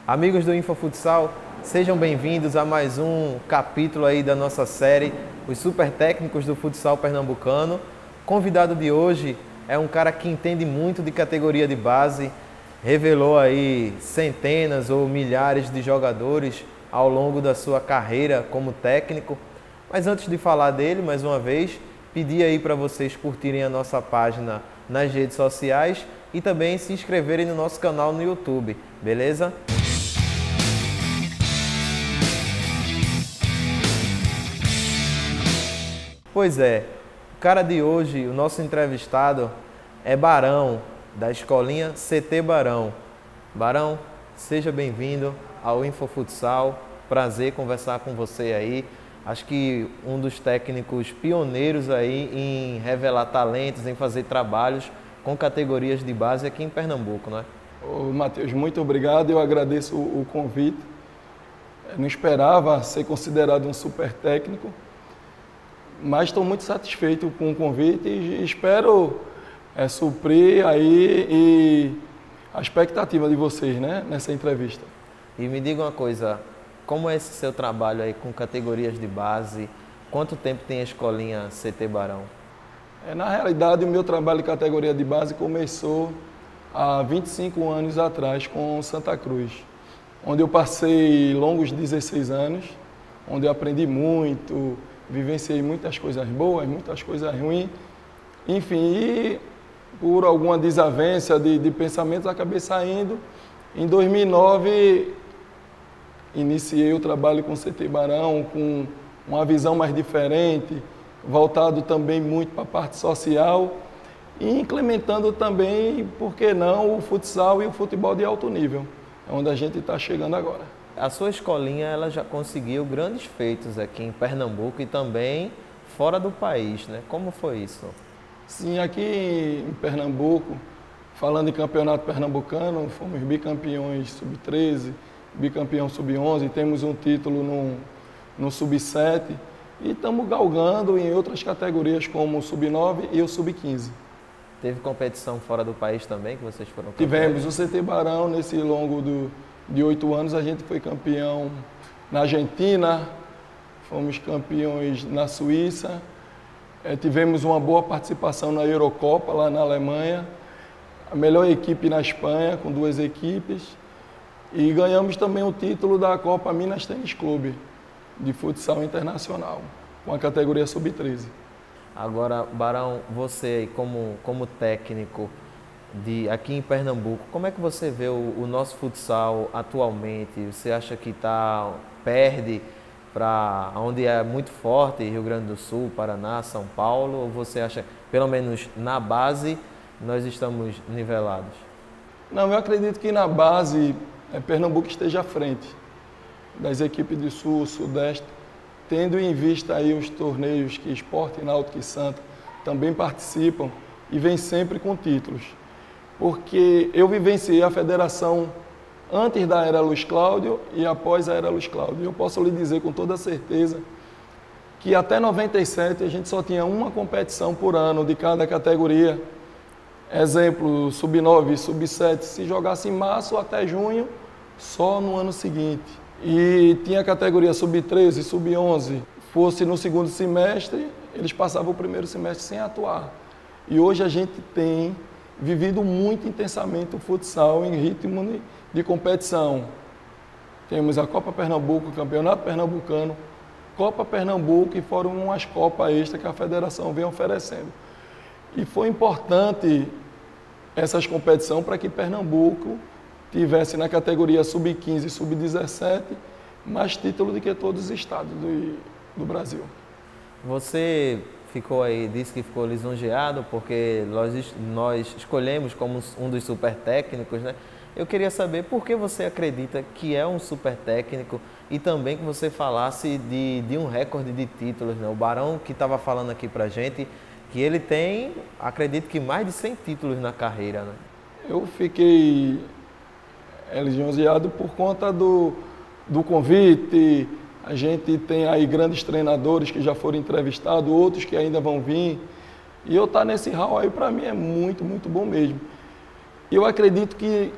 Amigos do InfoFutsal, sejam bem-vindos a mais um capítulo aí da nossa série, os super técnicos do futsal pernambucano. O convidado de hoje é um cara que entende muito de categoria de base, revelou aí centenas ou milhares de jogadores ao longo da sua carreira como técnico. Mas antes de falar dele, mais uma vez, pedir aí para vocês curtirem a nossa página nas redes sociais e também se inscreverem no nosso canal no YouTube, beleza? Pois é, o cara de hoje, o nosso entrevistado, é Barão, da escolinha CT Barão. Barão, seja bem-vindo ao InfoFutsal, prazer conversar com você aí. Acho que um dos técnicos pioneiros aí em revelar talentos, em fazer trabalhos com categorias de base aqui em Pernambuco, não é? Ô, Matheus, muito obrigado, eu agradeço o convite. Eu não esperava ser considerado um super técnico, mas estou muito satisfeito com o convite e espero suprir aí a expectativa de vocês, né, nessa entrevista. E me diga uma coisa, como é esse seu trabalho aí com categorias de base? Quanto tempo tem a escolinha CT Barão? Na realidade, o meu trabalho em categoria de base começou há 25 anos atrás com Santa Cruz, onde eu passei longos 16 anos, onde eu aprendi muito, vivenciei muitas coisas boas, muitas coisas ruins, enfim, e por alguma desavença de pensamentos acabei saindo. Em 2009, iniciei o trabalho com o CT Barão, com uma visão mais diferente, voltado também muito para a parte social e implementando também, por que não, o futsal e o futebol de alto nível, onde a gente está chegando agora. A sua escolinha ela já conseguiu grandes feitos aqui em Pernambuco e também fora do país, né? Como foi isso? Sim, aqui em Pernambuco, falando em campeonato pernambucano, fomos bicampeões sub-13, bicampeão sub-11, temos um título no sub-7 e estamos galgando em outras categorias como o sub-9 e o sub-15. Teve competição fora do país também que vocês foram campeões? Tivemos o CT Barão nesse longo de 8 anos, a gente foi campeão na Argentina, fomos campeões na Suíça, tivemos uma boa participação na Eurocopa lá na Alemanha, a melhor equipe na Espanha com 2 equipes e ganhamos também o título da Copa Minas Tênis Clube de futsal internacional, com a categoria sub-13. Agora, Barão, você como técnico aqui em Pernambuco, como é que você vê o nosso futsal atualmente? Você acha que perde para onde é muito forte, Rio Grande do Sul, Paraná, São Paulo? Ou você acha, pelo menos na base, nós estamos nivelados? Não, eu acredito que na base Pernambuco esteja à frente das equipes do Sul, Sudeste, tendo em vista aí os torneios que Sport, Náutico e Santa também participam e vem sempre com títulos. Porque eu vivenciei a federação antes da era Luiz Cláudio e após a era Luiz Cláudio. Eu posso lhe dizer com toda certeza que até 97 a gente só tinha uma competição por ano de cada categoria. Exemplo, sub-9 e sub-7, se jogasse em março até junho, só no ano seguinte. E tinha a categoria sub-13, sub-11, fosse no segundo semestre, eles passavam o primeiro semestre sem atuar. E hoje a gente tem vivido muito intensamente o futsal em ritmo de competição. Temos a Copa Pernambuco, o Campeonato Pernambucano, Copa Pernambuco e foram umas Copas extras que a federação vem oferecendo. E foi importante essas competições para que Pernambuco tivesse na categoria sub-15 e sub-17 mais títulos do que todos os estados do Brasil. Você disse que ficou lisonjeado porque nós escolhemos como um dos super técnicos, né? Eu queria saber por que você acredita que é um super técnico e também que você falasse de um recorde de títulos, né? O Barão que estava falando aqui pra gente que ele tem, acredito que mais de 100 títulos na carreira, né? Eu fiquei lisonjeado por conta do convite. A gente tem aí grandes treinadores que já foram entrevistados, outros que ainda vão vir. E eu estar nesse hall aí, para mim, é muito, muito bom mesmo. Eu acredito que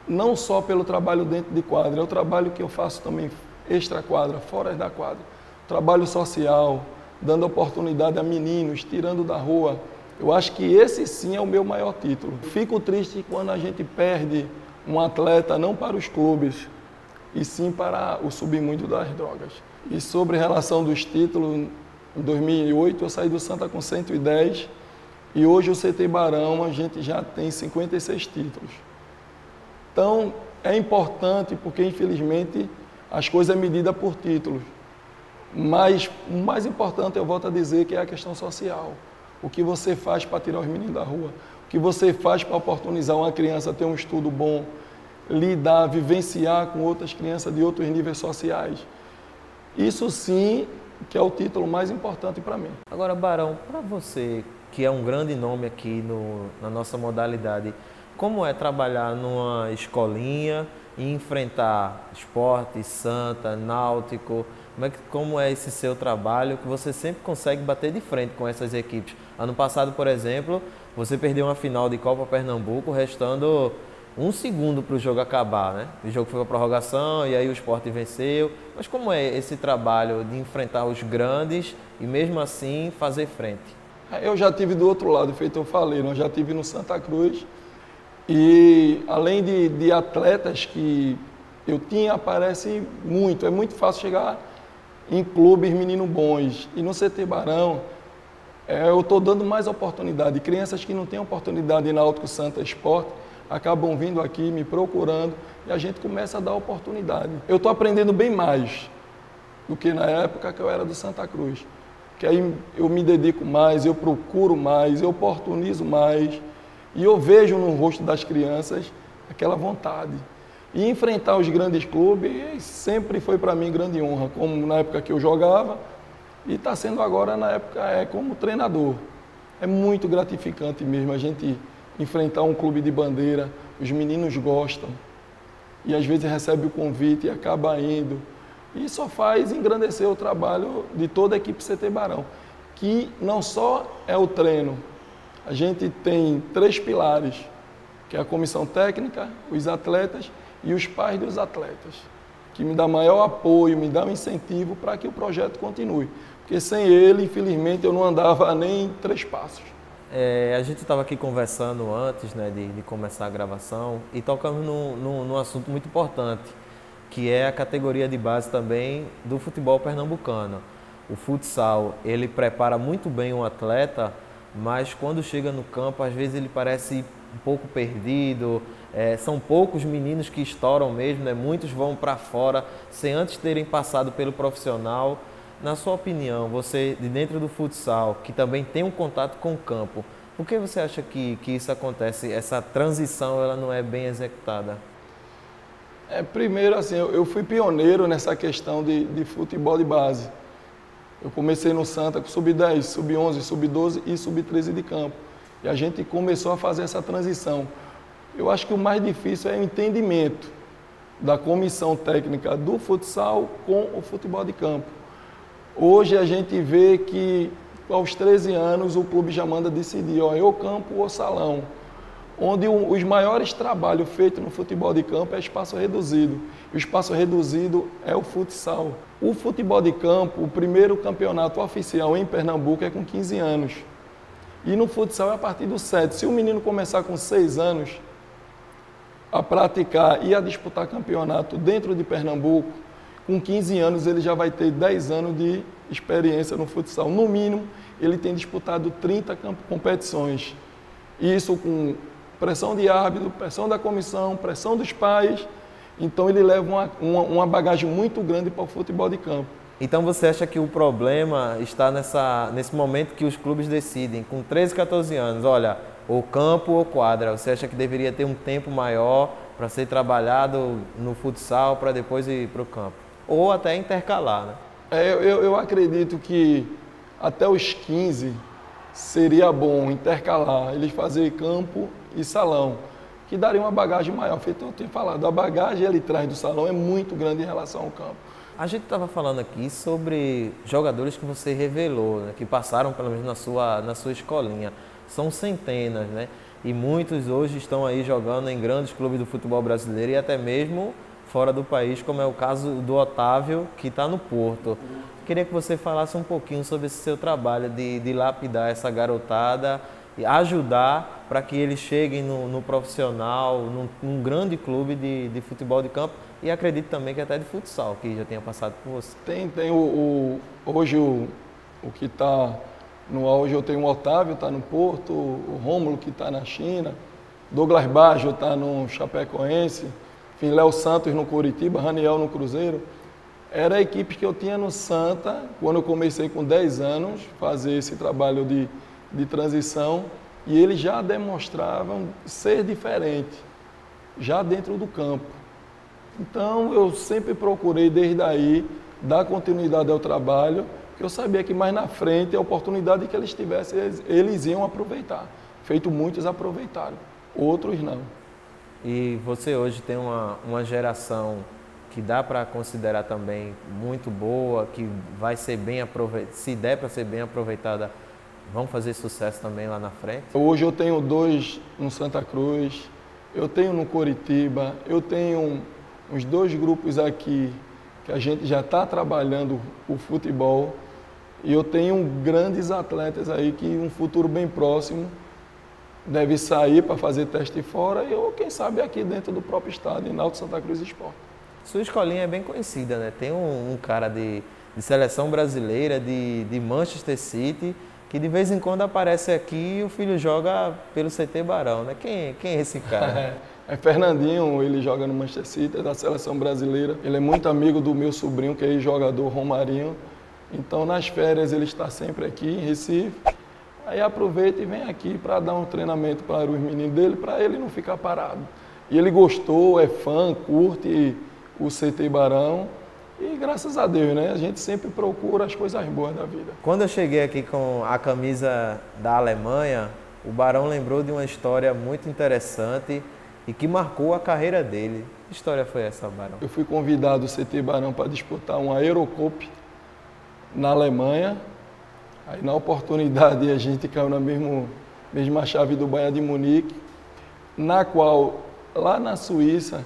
não só pelo trabalho dentro de quadra, é o trabalho que eu faço também extra quadra, fora da quadra. Trabalho social, dando oportunidade a meninos, tirando da rua. Eu acho que esse sim é o meu maior título. Fico triste quando a gente perde um atleta não para os clubes, e sim para o submundo das drogas. E sobre a relação dos títulos, em 2008 eu saí do Santa com 110 e hoje o CT Barão a gente já tem 56 títulos. Então é importante porque infelizmente as coisas é medida por títulos. Mas o mais importante, eu volto a dizer, que é a questão social. O que você faz para tirar os meninos da rua, o que você faz para oportunizar uma criança a ter um estudo bom, lidar, vivenciar com outras crianças de outros níveis sociais. Isso sim que é o título mais importante para mim. Agora, Barão, para você, que é um grande nome aqui na nossa modalidade, como é trabalhar numa escolinha e enfrentar Sport, Santa, Náutico? Como é esse seu trabalho que você sempre consegue bater de frente com essas equipes? Ano passado, por exemplo, você perdeu uma final de Copa Pernambuco, restando 1 segundo para o jogo acabar, né? O jogo foi para prorrogação e aí o Sport venceu. Mas como é esse trabalho de enfrentar os grandes e mesmo assim fazer frente? Eu já tive do outro lado, feito eu falei, eu já tive no Santa Cruz e além de atletas que eu tinha, aparece muito, é muito fácil chegar em clubes meninos bons. E no CT Barão, eu estou dando mais oportunidade. Crianças que não têm oportunidade na Náutico, Santa, Sport, acabam vindo aqui, me procurando, e a gente começa a dar oportunidade. Eu estou aprendendo bem mais do que na época que eu era do Santa Cruz. Que aí eu me dedico mais, eu procuro mais, eu oportunizo mais, e eu vejo no rosto das crianças aquela vontade. E enfrentar os grandes clubes sempre foi para mim grande honra, como na época que eu jogava, e está sendo agora na época como treinador. É muito gratificante mesmo a gente enfrentar um clube de bandeira, os meninos gostam, e às vezes recebe o convite e acaba indo. E só faz engrandecer o trabalho de toda a equipe CT Barão, que não só é o treino, a gente tem 3 pilares, que é a comissão técnica, os atletas e os pais dos atletas, que me dá maior apoio, me dá um incentivo para que o projeto continue. Porque sem ele, infelizmente, eu não andava nem 3 passos. A gente estava aqui conversando antes, né, de começar a gravação e tocamos num assunto muito importante, que é a categoria de base também do futebol pernambucano. O futsal, ele prepara muito bem um atleta, mas quando chega no campo, às vezes ele parece um pouco perdido. São poucos meninos que estouram mesmo, né? Muitos vão para fora sem antes terem passado pelo profissional. Na sua opinião, você de dentro do futsal, que também tem um contato com o campo, por que você acha que isso acontece, essa transição ela não é bem executada? Primeiro, assim, eu fui pioneiro nessa questão de futebol de base. Eu comecei no Santa com sub-10, sub-11, sub-12 e sub-13 de campo. E a gente começou a fazer essa transição. Eu acho que o mais difícil é o entendimento da comissão técnica do futsal com o futebol de campo. Hoje a gente vê que aos 13 anos o clube já manda decidir, ou campo ou salão. Onde os maiores trabalhos feitos no futebol de campo é espaço reduzido. E o espaço reduzido é o futsal. O futebol de campo, o primeiro campeonato oficial em Pernambuco é com 15 anos. E no futsal é a partir dos 7. Se o menino começar com 6 anos a praticar e a disputar campeonato dentro de Pernambuco, com 15 anos ele já vai ter 10 anos de experiência no futsal. No mínimo, ele tem disputado 30 competições. Isso com pressão de árbitro, pressão da comissão, pressão dos pais. Então ele leva uma bagagem muito grande para o futebol de campo. Então você acha que o problema está nesse momento que os clubes decidem, com 13, 14 anos, olha, ou campo ou quadra, você acha que deveria ter um tempo maior para ser trabalhado no futsal para depois ir para o campo? Ou até intercalar, né? Eu acredito que até os 15 seria bom intercalar, eles fazer campo e salão, que daria uma bagagem maior. Feito eu tenho falado, a bagagem ali atrás do salão é muito grande em relação ao campo. A gente estava falando aqui sobre jogadores que você revelou, né, que passaram pelo menos na sua escolinha. São centenas, né? e muitos hoje estão aí jogando em grandes clubes do futebol brasileiro e até mesmo fora do país, como é o caso do Otávio, que está no Porto. Queria que você falasse um pouquinho sobre esse seu trabalho de lapidar essa garotada e ajudar para que eles cheguem no profissional, num grande clube de futebol de campo e acredito também que até de futsal, que já tenha passado por você. Hoje o que está no auge, eu tenho o Otávio, está no Porto, o Rômulo, que está na China, Douglas Baggio está no Chapecoense, enfim, Léo Santos no Coritiba, Raniel no Cruzeiro. Era a equipe que eu tinha no Santa, quando eu comecei com 10 anos, fazer esse trabalho de transição, e eles já demonstravam ser diferente, já dentro do campo. Então, eu sempre procurei, desde aí, dar continuidade ao trabalho, porque eu sabia que mais na frente, a oportunidade que eles tivessem, eles iam aproveitar. Feito muitos aproveitaram, outros não. E você hoje tem uma geração que dá para considerar também muito boa, que vai ser bem aproveitada, se der para ser bem aproveitada, vão fazer sucesso também lá na frente? Hoje eu tenho 2 no Santa Cruz, eu tenho no Coritiba, eu tenho uns 2 grupos aqui que a gente já está trabalhando o futebol e eu tenho grandes atletas aí que um futuro bem próximo deve sair para fazer teste fora ou quem sabe aqui dentro do próprio estado, em Náutico Santa Cruz Esporte. Sua escolinha é bem conhecida, né? Tem um cara de seleção brasileira, de Manchester City, que de vez em quando aparece aqui e o filho joga pelo CT Barão, né? Quem é esse cara? É Fernandinho, ele joga no Manchester City, é da seleção brasileira. Ele é muito amigo do meu sobrinho, que é jogador Romarinho. Então, nas férias, ele está sempre aqui em Recife. Aí aproveita e vem aqui para dar um treinamento para os meninos dele, para ele não ficar parado. E ele gostou, é fã, curte o CT Barão. E graças a Deus, né? A gente sempre procura as coisas boas da vida. Quando eu cheguei aqui com a camisa da Alemanha, o Barão lembrou de uma história muito interessante e que marcou a carreira dele. Que história foi essa, Barão? Eu fui convidado do CT Barão para disputar uma Eurocup na Alemanha. Aí, na oportunidade, a gente caiu na mesma chave do Bayern de Munique, na qual, lá na Suíça,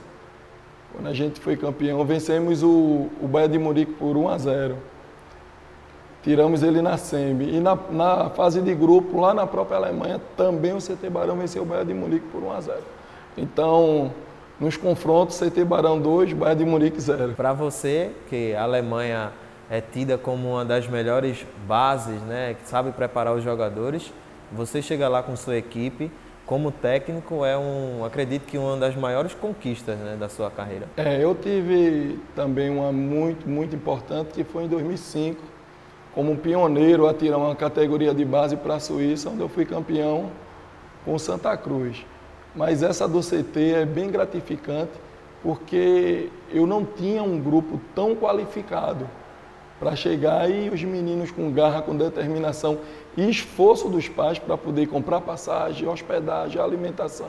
quando a gente foi campeão, vencemos o Bayern de Munique por 1-0. Tiramos ele na SEMI. E na fase de grupo, lá na própria Alemanha, também o CT Barão venceu o Bayern de Munique por 1-0. Então, nos confrontos, CT Barão 2, Bayern de Munique 0. Para você, que a Alemanha é tida como uma das melhores bases, né, que sabe preparar os jogadores, você chega lá com sua equipe, como técnico, acredito que uma das maiores conquistas, né, da sua carreira. Eu tive também uma muito importante, que foi em 2005, como um pioneiro a tirar uma categoria de base para a Suíça, onde eu fui campeão com Santa Cruz. Mas essa do CT é bem gratificante, porque eu não tinha um grupo tão qualificado para chegar e os meninos com garra, com determinação e esforço dos pais para poder comprar passagem, hospedagem, alimentação.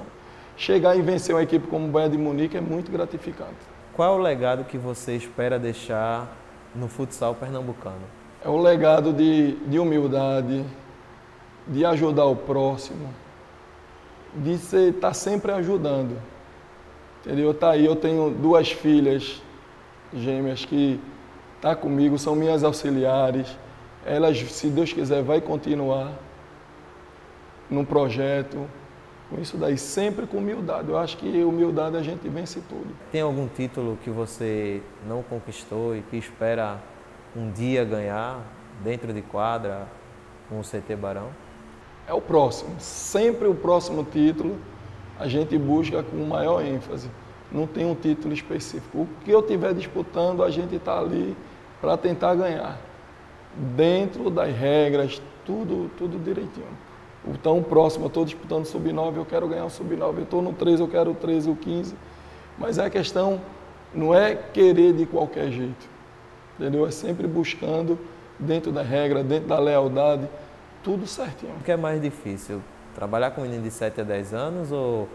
Chegar e vencer uma equipe como o Bayern de Munique é muito gratificante. Qual é o legado que você espera deixar no futsal pernambucano? É o legado de humildade, de ajudar o próximo, de estar sempre ajudando. Entendeu? Tá aí, eu tenho 2 filhas gêmeas que estão comigo, são minhas auxiliares. Elas, se Deus quiser, vai continuar no projeto. Com isso daí, sempre com humildade. Eu acho que humildade a gente vence tudo. Tem algum título que você não conquistou e que espera um dia ganhar dentro de quadra com o CT Barão? É o próximo. Sempre o próximo título a gente busca com maior ênfase. Não tem um título específico. O que eu estiver disputando, a gente está ali para tentar ganhar. Dentro das regras, tudo direitinho. Então, o próximo, eu estou disputando sub-9, eu quero ganhar o sub-9. Eu estou no 13, eu quero o 13, o 15. Mas a questão não é querer de qualquer jeito. Entendeu? É sempre buscando, dentro da regra, dentro da lealdade, tudo certinho. O que é mais difícil? Trabalhar com um menino de 7 a 10 anos ou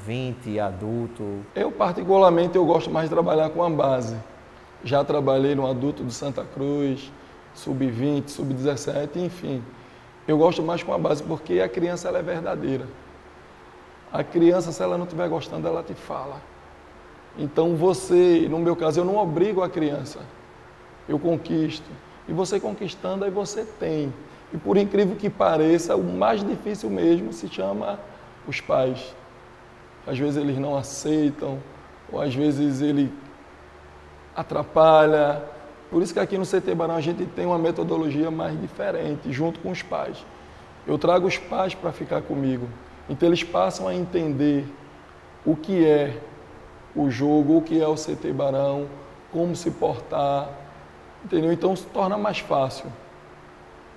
20, adulto? Eu, particularmente, eu gosto mais de trabalhar com a base. Já trabalhei no adulto do Santa Cruz, sub-20, sub-17, enfim. Eu gosto mais com a base porque a criança ela é verdadeira. A criança, se ela não estiver gostando, ela te fala. Então você, no meu caso, eu não obrigo a criança, eu conquisto. E você conquistando, aí você tem. E por incrível que pareça, o mais difícil mesmo se chama os pais. Às vezes eles não aceitam, ou às vezes ele atrapalha. Por isso que aqui no CT Barão a gente tem uma metodologia mais diferente, junto com os pais. Eu trago os pais para ficar comigo. Então eles passam a entender o que é o jogo, o que é o CT Barão, como se portar, entendeu? Então se torna mais fácil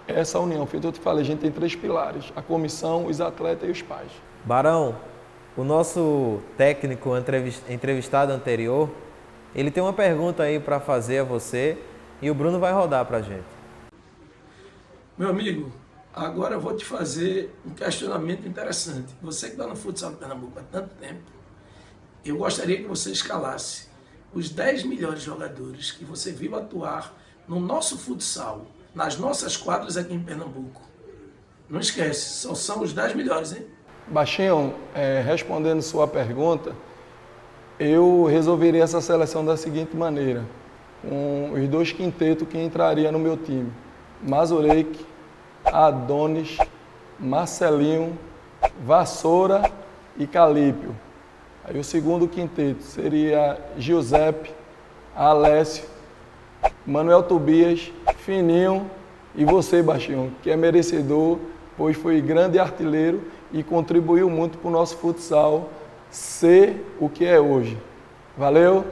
essa união. Feito eu te falei, a gente tem 3 pilares: a comissão, os atletas e os pais. Barão, o nosso técnico entrevistado anterior, ele tem uma pergunta aí para fazer a você e o Bruno vai rodar para a gente. Meu amigo, agora eu vou te fazer um questionamento interessante. Você que está no futsal de Pernambuco há tanto tempo, eu gostaria que você escalasse os 10 melhores jogadores que você viu atuar no nosso futsal, nas nossas quadras aqui em Pernambuco. Não esquece, só são os 10 melhores, hein? Baixinho, respondendo sua pergunta, eu resolveria essa seleção da seguinte maneira, com os 2 quintetos que entraria no meu time: Mazureik, Adonis, Marcelinho, Vassoura e Calípio. Aí o segundo quinteto seria Giuseppe, Alessio, Manuel Tobias, Fininho e você, Baixinho, que é merecedor, pois foi grande artilheiro e contribuiu muito para o nosso futsal ser o que é hoje. Valeu!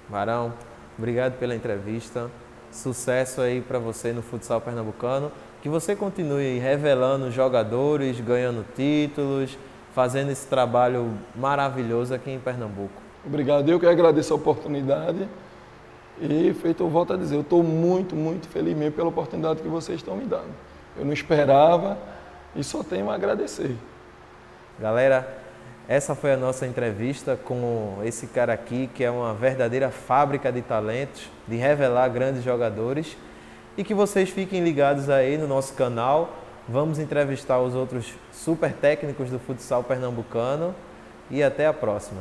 Barão, obrigado pela entrevista. Sucesso aí para você no futsal pernambucano. Que você continue revelando jogadores, ganhando títulos, fazendo esse trabalho maravilhoso aqui em Pernambuco. Obrigado, eu que agradeço a oportunidade e, feito, eu volto a dizer, eu estou muito, muito feliz mesmo pela oportunidade que vocês estão me dando. Eu não esperava e só tenho a agradecer. Galera, essa foi a nossa entrevista com esse cara aqui, que é uma verdadeira fábrica de talentos, de revelar grandes jogadores. E que vocês fiquem ligados aí no nosso canal. Vamos entrevistar os outros super técnicos do futsal pernambucano. E até a próxima.